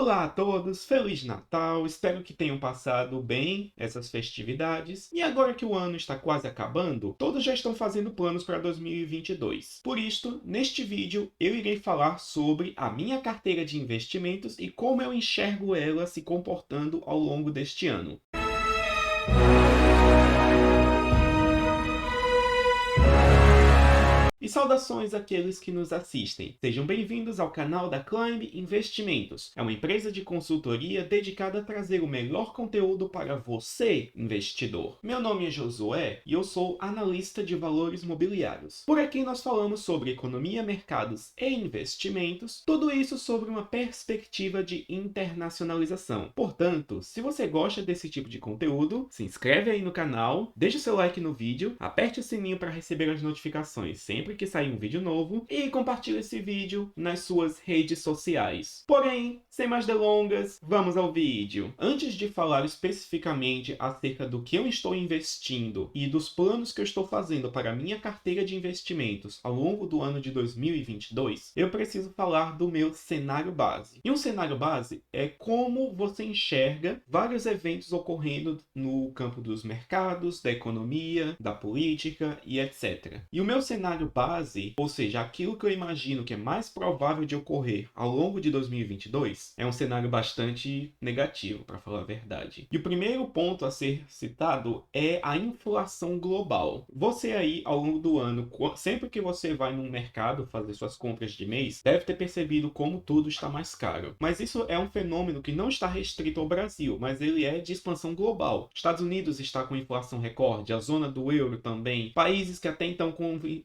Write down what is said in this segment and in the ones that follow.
Olá a todos, Feliz Natal, espero que tenham passado bem essas festividades. E agora que o ano está quase acabando, todos já estão fazendo planos para 2022. Por isto, neste vídeo eu irei falar sobre a minha carteira de investimentos e como eu enxergo ela se comportando ao longo deste ano. E saudações àqueles que nos assistem. Sejam bem-vindos ao canal da Climb Investimentos. É uma empresa de consultoria dedicada a trazer o melhor conteúdo para você, investidor. Meu nome é Josué e eu sou analista de valores mobiliários. Por aqui nós falamos sobre economia, mercados e investimentos, tudo isso sobre uma perspectiva de internacionalização. Portanto, se você gosta desse tipo de conteúdo, se inscreve aí no canal, deixe o seu like no vídeo, aperte o sininho para receber as notificações sempre que sair um vídeo novo e compartilhe esse vídeo nas suas redes sociais. Porém, sem mais delongas, vamos ao vídeo. Antes de falar especificamente acerca do que eu estou investindo e dos planos que eu estou fazendo para a minha carteira de investimentos ao longo do ano de 2022, eu preciso falar do meu cenário base. E um cenário base é como você enxerga vários eventos ocorrendo no campo dos mercados, da economia, da política e etc. E o meu cenário base, ou seja, aquilo que eu imagino que é mais provável de ocorrer ao longo de 2022, é um cenário bastante negativo, para falar a verdade. E o primeiro ponto a ser citado é a inflação global. Você aí, ao longo do ano, sempre que você vai num mercado fazer suas compras de mês, deve ter percebido como tudo está mais caro. Mas isso é um fenômeno que não está restrito ao Brasil, mas ele é de expansão global. Estados Unidos está com inflação recorde, a zona do euro também. Países que até então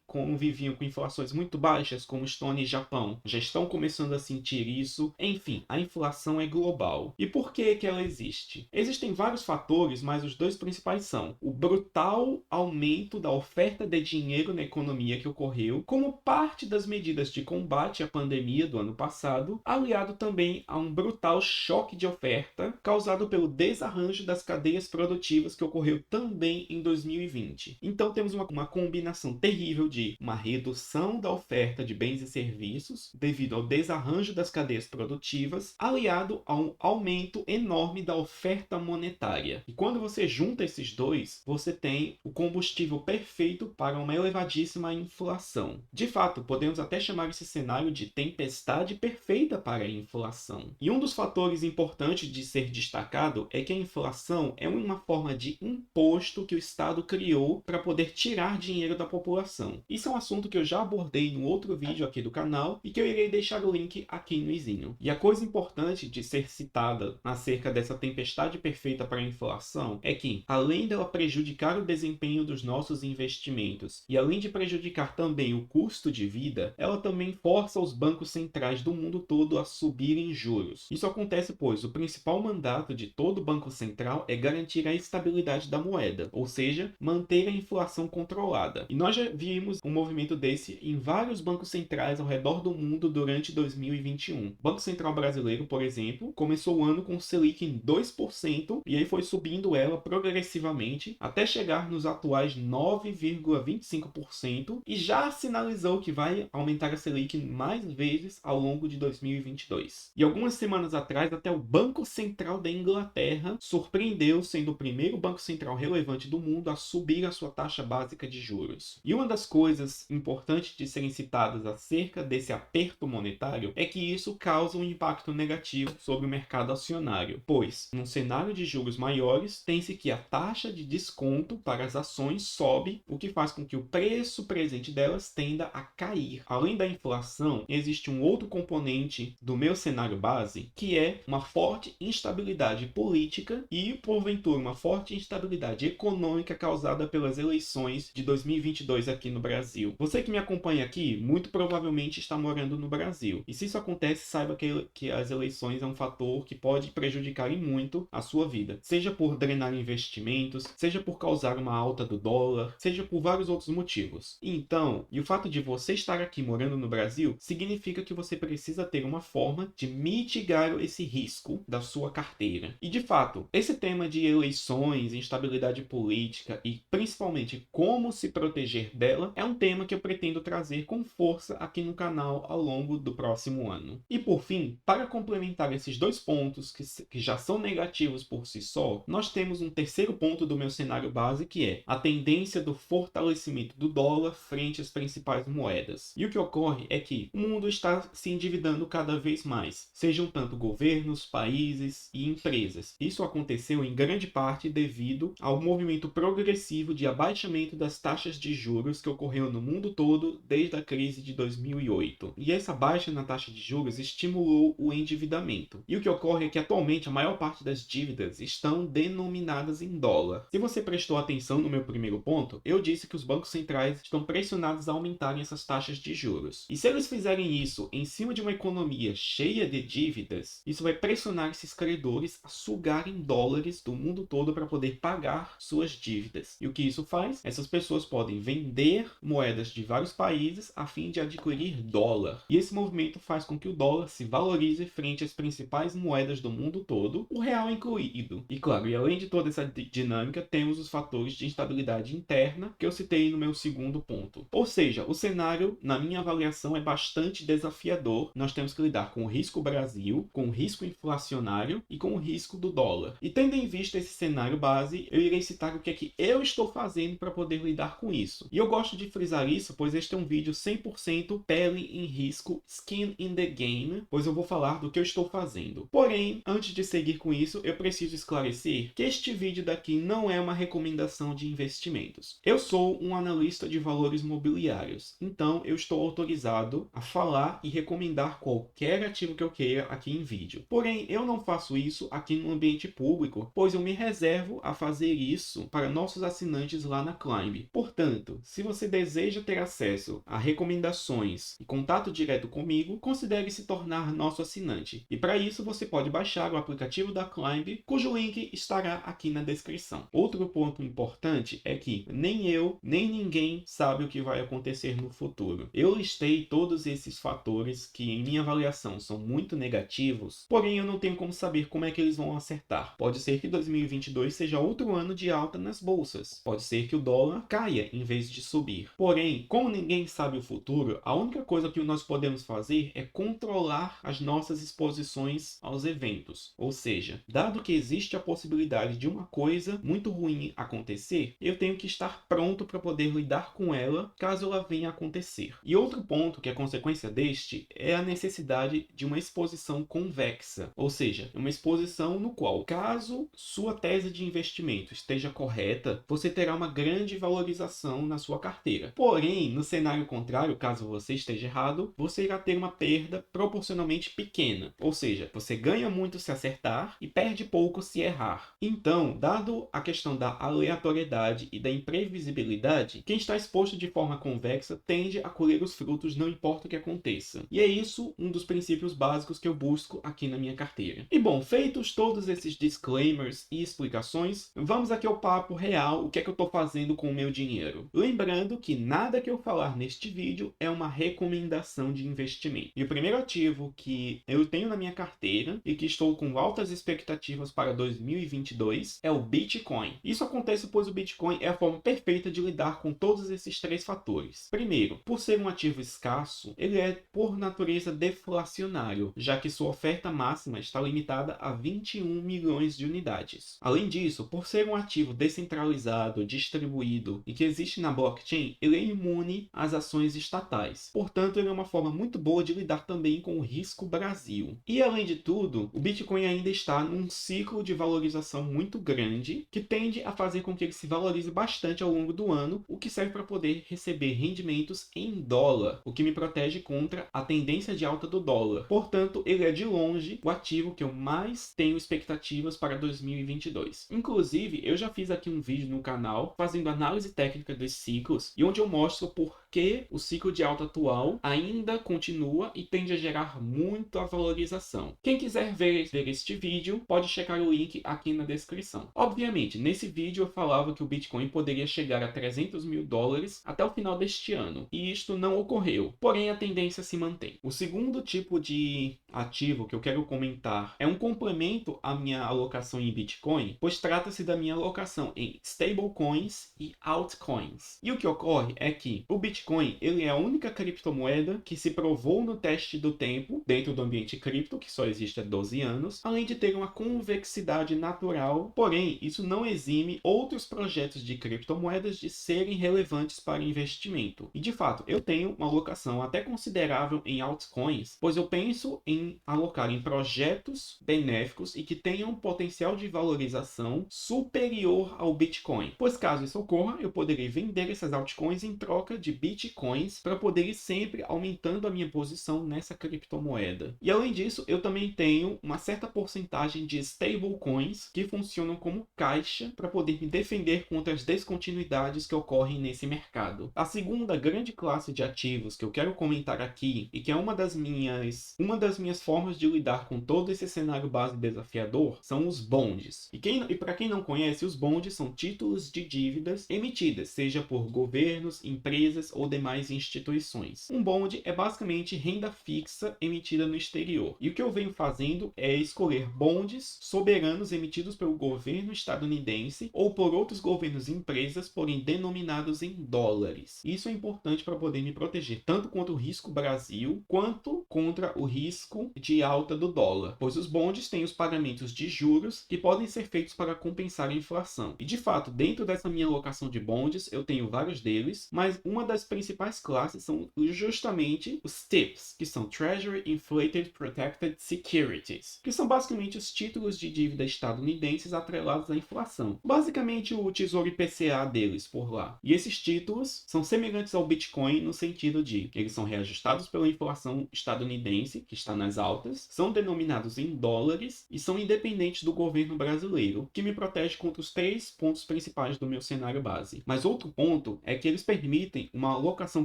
conviviam com inflações muito baixas, como Estônia e Japão, já estão começando a sentir isso. Enfim, a inflação é global. E por que ela existe? Existem vários fatores, mas os dois principais são o brutal aumento da oferta de dinheiro na economia que ocorreu como parte das medidas de combate à pandemia do ano passado, aliado também a um brutal choque de oferta causado pelo desarranjo das cadeias produtivas que ocorreu também em 2020. Então temos uma combinação terrível de uma redução da oferta de bens e serviços devido ao desarranjo das cadeias produtivas, aliado a um aumento enorme da oferta monetária. E quando você junta esses dois, você tem o combustível perfeito para uma elevadíssima inflação. De fato, podemos até chamar esse cenário de tempestade perfeita para a inflação. E um dos fatores importantes de ser destacado é que a inflação é uma forma de imposto que o Estado criou para poder tirar dinheiro da população. Isso é um assunto que eu já abordei no outro vídeo aqui do canal e que eu irei deixar o link aqui no izinho. E a coisa importante de ser citada acerca dessa tempestade perfeita para a inflação é que, além dela prejudicar o desempenho dos nossos investimentos e além de prejudicar também o custo de vida, ela também força os bancos centrais do mundo todo a subirem juros. Isso acontece pois o principal mandato de todo banco central é garantir a estabilidade da moeda, ou seja, manter a inflação controlada. E nós já vimos um movimento desse em vários bancos centrais ao redor do mundo durante 2021. O Banco Central Brasileiro, por exemplo, começou o ano com o Selic em 2% e aí foi subindo ela progressivamente até chegar nos atuais 9,25% e já sinalizou que vai aumentar a Selic mais vezes ao longo de 2022. E algumas semanas atrás, até o Banco Central da Inglaterra surpreendeu, sendo o primeiro banco central relevante do mundo a subir a sua taxa básica de juros. E uma das coisas importantes de serem citadas acerca desse aperto monetário é que isso causa um impacto negativo sobre o mercado acionário, pois, num cenário de juros maiores, tem-se que a taxa de desconto para as ações sobe, o que faz com que o preço presente delas tenda a cair. Além da inflação, existe um outro componente do meu cenário base, que é uma forte instabilidade política e, porventura, uma forte instabilidade econômica causada pelas eleições de 2022 aqui no Brasil. Você que me acompanha aqui, muito provavelmente está morando no Brasil. E se isso acontece, saiba que as eleições é um fator que pode prejudicar e muito a sua vida. Seja por drenar investimentos, seja por causar uma alta do dólar, seja por vários outros motivos. Então, o fato de você estar aqui morando no Brasil significa que você precisa ter uma forma de mitigar esse risco da sua carteira. E de fato, esse tema de eleições, instabilidade política e principalmente como se proteger dela é um tema tema que eu pretendo trazer com força aqui no canal ao longo do próximo ano. E por fim, para complementar esses dois pontos que já são negativos por si só, nós temos um terceiro ponto do meu cenário base, que é a tendência do fortalecimento do dólar frente às principais moedas. E o que ocorre é que o mundo está se endividando cada vez mais, sejam tanto governos, países e empresas. Isso aconteceu em grande parte devido ao movimento progressivo de abaixamento das taxas de juros que ocorreu no mundo todo desde a crise de 2008. E essa baixa na taxa de juros estimulou o endividamento. E o que ocorre é que atualmente a maior parte das dívidas estão denominadas em dólar. Se você prestou atenção no meu primeiro ponto, eu disse que os bancos centrais estão pressionados a aumentarem essas taxas de juros. E se eles fizerem isso em cima de uma economia cheia de dívidas, isso vai pressionar esses credores a sugarem dólares do mundo todo para poder pagar suas dívidas. E o que isso faz? Essas pessoas podem vender moedas de vários países a fim de adquirir dólar. E esse movimento faz com que o dólar se valorize frente às principais moedas do mundo todo, o real incluído. E claro, e além de toda essa dinâmica, temos os fatores de instabilidade interna que eu citei no meu segundo ponto. Ou seja, o cenário, na minha avaliação, é bastante desafiador. Nós temos que lidar com o risco Brasil, com o risco inflacionário e com o risco do dólar. E tendo em vista esse cenário base, eu irei citar o que é que eu estou fazendo para poder lidar com isso. E eu gosto de frisar isso, pois este é um vídeo 100% pele em risco, skin in the game, pois eu vou falar do que eu estou fazendo. Porém, antes de seguir com isso, eu preciso esclarecer que este vídeo daqui não é uma recomendação de investimentos. Eu sou um analista de valores mobiliários, então eu estou autorizado a falar e recomendar qualquer ativo que eu queira aqui em vídeo. Porém, eu não faço isso aqui no ambiente público, pois eu me reservo a fazer isso para nossos assinantes lá na Climb. Portanto, se você deseja ter acesso a recomendações e contato direto comigo, considere se tornar nosso assinante. E para isso você pode baixar o aplicativo da Climb, cujo link estará aqui na descrição. Outro ponto importante é que nem eu, nem ninguém sabe o que vai acontecer no futuro. Eu listei todos esses fatores que, em minha avaliação, são muito negativos, porém eu não tenho como saber como é que eles vão acertar. Pode ser que 2022 seja outro ano de alta nas bolsas. Pode ser que o dólar caia em vez de subir. Porém, como ninguém sabe o futuro, a única coisa que nós podemos fazer é controlar as nossas exposições aos eventos. Ou seja, dado que existe a possibilidade de uma coisa muito ruim acontecer, eu tenho que estar pronto para poder lidar com ela caso ela venha a acontecer. E outro ponto que é consequência deste é a necessidade de uma exposição convexa, ou seja, uma exposição no qual, caso sua tese de investimento esteja correta, você terá uma grande valorização na sua carteira. Porém, no cenário contrário, caso você esteja errado, você irá ter uma perda proporcionalmente pequena, ou seja, você ganha muito se acertar e perde pouco se errar. Então, dado a questão da aleatoriedade e da imprevisibilidade, quem está exposto de forma convexa tende a colher os frutos, não importa o que aconteça. E é isso um dos princípios básicos que eu busco aqui na minha carteira. E bom, feitos todos esses disclaimers e explicações, vamos aqui ao papo real, o que é que eu estou fazendo com o meu dinheiro. Lembrando que nada que eu falar neste vídeo é uma recomendação de investimento. E o primeiro ativo que eu tenho na minha carteira e que estou com altas expectativas para 2022 é o Bitcoin. Isso acontece pois o Bitcoin é a forma perfeita de lidar com todos esses três fatores. Primeiro, por ser um ativo escasso, ele é por natureza deflacionário, já que sua oferta máxima está limitada a 21 milhões de unidades. Além disso, por ser um ativo descentralizado, distribuído e que existe na blockchain, ele é imune às ações estatais. Portanto, ele é uma forma muito boa de lidar também com o risco Brasil. E além de tudo, o Bitcoin ainda está num ciclo de valorização muito grande, que tende a fazer com que ele se valorize bastante ao longo do ano, o que serve para poder receber rendimentos em dólar, o que me protege contra a tendência de alta do dólar. Portanto, ele é de longe o ativo que eu mais tenho expectativas para 2022. Inclusive, eu já fiz aqui um vídeo no canal fazendo análise técnica dos ciclos e onde eu mostro por que o ciclo de alta atual ainda continua e tende a gerar muita valorização. Quem quiser ver este vídeo, pode checar o link aqui na descrição. Obviamente, nesse vídeo eu falava que o Bitcoin poderia chegar a 300 mil dólares até o final deste ano, e isto não ocorreu, porém a tendência se mantém. O segundo tipo de ativo que eu quero comentar é um complemento à minha alocação em Bitcoin, pois trata-se da minha alocação em stablecoins e altcoins. E o que ocorre é que o Bitcoin, ele é a única criptomoeda que se provou no teste do tempo dentro do ambiente cripto, que só existe há 12 anos, além de ter uma convexidade natural, porém, isso não exime outros projetos de criptomoedas de serem relevantes para investimento. E de fato, eu tenho uma alocação até considerável em altcoins, pois eu penso em alocar em projetos benéficos e que tenham um potencial de valorização superior ao Bitcoin. Pois caso isso ocorra, eu poderei vender essas altcoins em troca de Bitcoins para poder ir sempre aumentando a minha posição nessa criptomoeda. E além disso, eu também tenho uma certa porcentagem de stablecoins que funcionam como caixa para poder me defender contra as descontinuidades que ocorrem nesse mercado. A segunda grande classe de ativos que eu quero comentar aqui e que é uma das minhas formas de lidar com todo esse cenário base desafiador são os bonds. E para quem não conhece, os bonds são títulos de dívidas emitidas, seja por governos, empresas ou demais instituições. Um bond é basicamente renda fixa emitida no exterior. E o que eu venho fazendo é escolher bonds soberanos emitidos pelo governo estadunidense ou por outros governos e empresas, porém denominados em dólares. Isso é importante para poder me proteger tanto contra o risco Brasil quanto contra o risco de alta do dólar, pois os bonds têm os pagamentos de juros que podem ser feitos para compensar a inflação. E de fato, dentro dessa minha alocação de bonds, eu tenho vários deles, mas uma das principais classes são justamente os TIPS, que são Treasury Inflated Protected Securities, que são basicamente os títulos de dívida estadunidenses atrelados à inflação. Basicamente o tesouro IPCA deles por lá. E esses títulos são semelhantes ao Bitcoin no sentido de eles são reajustados pela inflação estadunidense, que está nas altas, são denominados em dólares e são independentes do governo brasileiro, que me protege contra os 3 pontos principais do meu cenário base. Mas outro ponto é que eles permitem uma alocação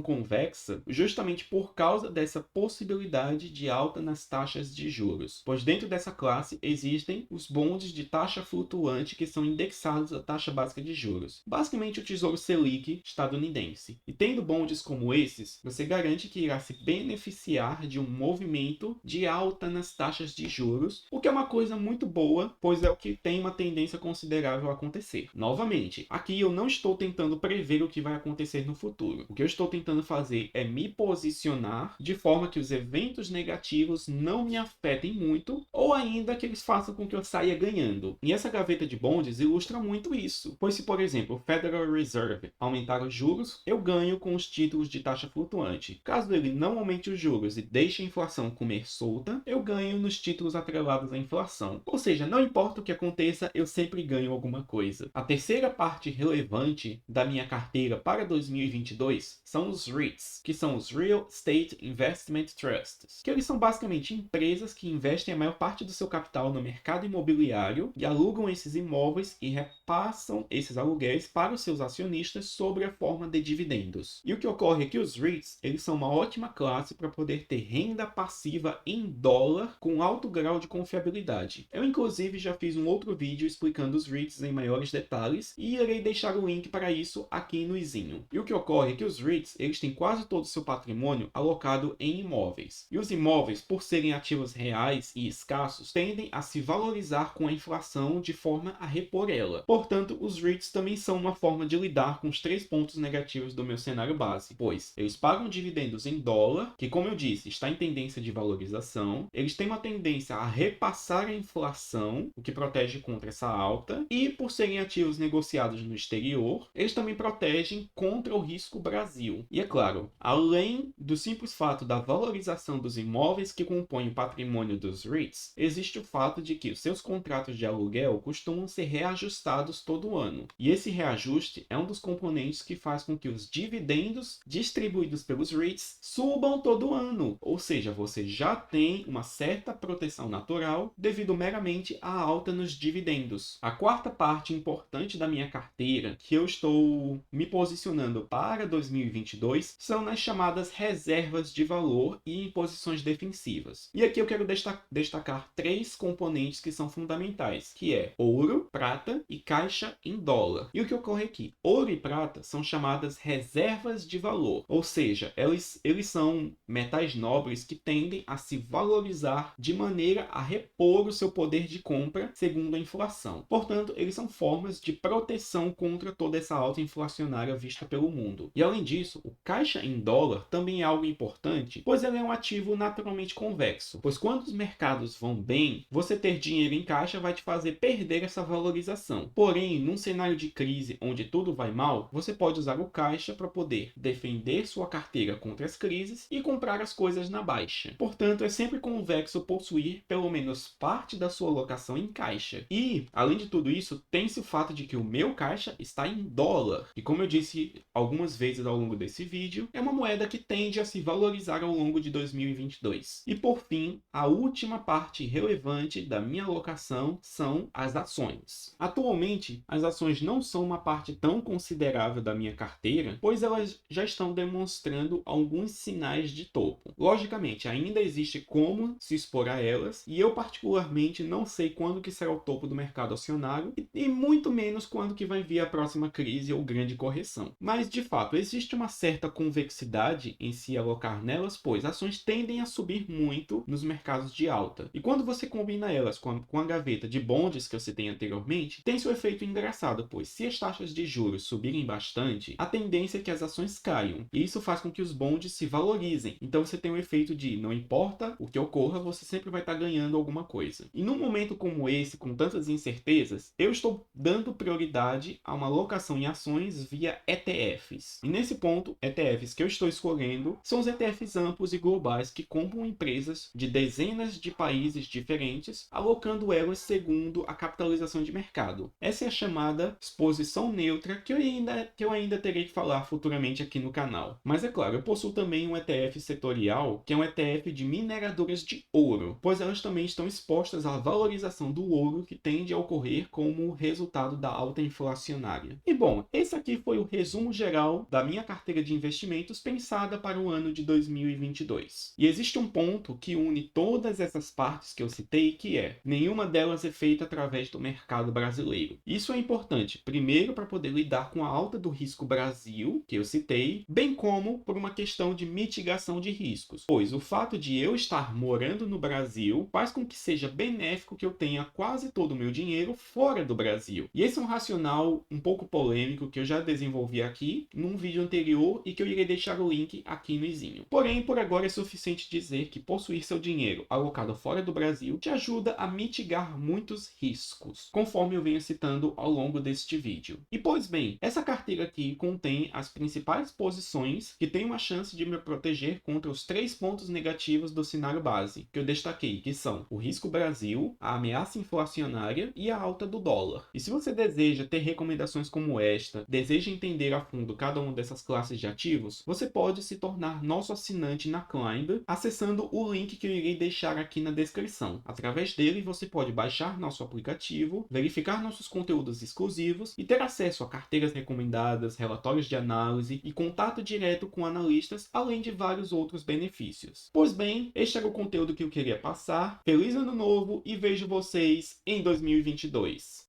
convexa justamente por causa dessa possibilidade de alta nas taxas de juros, pois dentro dessa classe existem os bonds de taxa flutuante que são indexados à taxa básica de juros, basicamente o Tesouro Selic estadunidense. E tendo bonds como esses, você garante que irá se beneficiar de um movimento de alta nas taxas de juros, o que é uma coisa muito boa, pois é o que tem uma tendência considerável a acontecer. Novamente, aqui eu não estou tentando prever o que vai acontecer no futuro. O que eu estou tentando fazer é me posicionar de forma que os eventos negativos não me afetem muito, ou ainda que eles façam com que eu saia ganhando. E essa gaveta de bonds ilustra muito isso, pois se, por exemplo, o Federal Reserve aumentar os juros, eu ganho com os títulos de taxa flutuante. Caso ele não aumente os juros e deixe a inflação comer solta, eu ganho nos títulos atrelados à inflação. Ou seja, não importa o que aconteça, eu sempre ganho alguma coisa. A terceira parte relevante da minha carteira para 2022 são os REITs, que são os Real Estate Investment Trusts, que eles são basicamente empresas que investem a maior parte do seu capital no mercado imobiliário e alugam esses imóveis e repassam esses aluguéis para os seus acionistas sob a forma de dividendos. E o que ocorre é que os REITs, eles são uma ótima classe para poder ter renda passiva em dólar com alto grau de confiabilidade. Eu inclusive já fiz um outro vídeo explicando os REITs em maiores detalhes e irei deixar o link para isso aqui no izinho. E o que ocorre é que os REITs, eles têm quase todo o seu patrimônio alocado em imóveis. E os imóveis, por serem ativos reais e escassos, tendem a se valorizar com a inflação de forma a repor ela. Portanto, os REITs também são uma forma de lidar com os 3 pontos negativos do meu cenário base, pois eles pagam dividendos em dólar, que como eu disse, está em tendência de valorização, eles têm uma tendência a repassar a inflação, o que protege contra essa alta, e por serem ativos negociados no exterior, eles também protegem contra o risco Brasil. E é claro, além do simples fato da valorização dos imóveis que compõem o patrimônio dos REITs, existe o fato de que os seus contratos de aluguel costumam ser reajustados todo ano. E esse reajuste é um dos componentes que faz com que os dividendos distribuídos pelos REITs subam todo ano. Ou seja, você já tem uma certa proteção natural devido meramente à alta nos dividendos. A quarta parte importante da minha carteira, que eu estou me posicionando para 2022, são nas chamadas reservas de valor e em posições defensivas. E aqui eu quero destacar 3 componentes que são fundamentais, que é ouro, prata e caixa em dólar. E o que ocorre aqui? Ouro e prata são chamadas reservas de valor, ou seja, eles são metais nobres que tendem a se valorizar de maneira a repor o seu poder de compra segundo a inflação. Portanto, eles são formas de proteção contra toda essa alta inflacionária vista pelo pelo mundo. E além disso, o caixa em dólar também é algo importante, pois ele é um ativo naturalmente convexo, pois quando os mercados vão bem, você ter dinheiro em caixa vai te fazer perder essa valorização. Porém, num cenário de crise onde tudo vai mal, você pode usar o caixa para poder defender sua carteira contra as crises e comprar as coisas na baixa. Portanto, é sempre convexo possuir pelo menos parte da sua alocação em caixa. E, além de tudo isso, tem-se o fato de que o meu caixa está em dólar. E como eu disse algumas vezes ao longo desse vídeo, é uma moeda que tende a se valorizar ao longo de 2022. E por fim, a última parte relevante da minha alocação são as ações. Atualmente, as ações não são uma parte tão considerável da minha carteira, pois elas já estão demonstrando alguns sinais de topo. Logicamente, ainda existe como se expor a elas, e eu particularmente não sei quando que será o topo do mercado acionário e muito menos quando que vai vir a próxima crise ou grande correção. Mas, de fato, existe uma certa convexidade em se alocar nelas, pois ações tendem a subir muito nos mercados de alta. E quando você combina elas com a gaveta de bonds que eu citei anteriormente, tem seu efeito engraçado, pois se as taxas de juros subirem bastante, a tendência é que as ações caiam. E isso faz com que os bonds se valorizem. Então você tem o efeito de não importa o que ocorra, você sempre vai estar ganhando alguma coisa. E num momento como esse, com tantas incertezas, eu estou dando prioridade a uma alocação em ações via ETFs. E nesse ponto, ETFs que eu estou escolhendo são os ETFs amplos e globais que compram empresas de dezenas de países diferentes, alocando elas segundo a capitalização de mercado. Essa é a chamada exposição neutra que eu ainda terei que falar futuramente aqui no canal. Mas é claro, eu possuo também um ETF setorial, que é um ETF de mineradoras de ouro, pois elas também estão expostas à valorização do ouro que tende a ocorrer como resultado da alta inflacionária. E bom, esse aqui foi o resumo geral da minha carteira de investimentos pensada para o ano de 2022. E existe um ponto que une todas essas partes que eu citei, que é: nenhuma delas é feita através do mercado brasileiro. Isso é importante, primeiro para poder lidar com a alta do risco Brasil, que eu citei, bem como por uma questão de mitigação de riscos, pois o fato de eu estar morando no Brasil faz com que seja benéfico que eu tenha quase todo o meu dinheiro fora do Brasil. E esse é um racional um pouco polêmico que eu já desenvolvi aqui num vídeo anterior e que eu irei deixar o link aqui no izinho. Porém, por agora é suficiente dizer que possuir seu dinheiro alocado fora do Brasil te ajuda a mitigar muitos riscos, conforme eu venho citando ao longo deste vídeo. E pois bem, essa carteira aqui contém as principais posições que têm uma chance de me proteger contra os 3 pontos negativos do cenário base, que eu destaquei, que são o risco Brasil, a ameaça inflacionária e a alta do dólar. E se você deseja ter recomendações como esta, deseja entender a fundo cada uma dessas classes de ativos, você pode se tornar nosso assinante na Climb, acessando o link que eu irei deixar aqui na descrição. Através dele, você pode baixar nosso aplicativo, verificar nossos conteúdos exclusivos e ter acesso a carteiras recomendadas, relatórios de análise e contato direto com analistas, além de vários outros benefícios. Pois bem, este era o conteúdo que eu queria passar. Feliz Ano Novo e vejo vocês em 2022.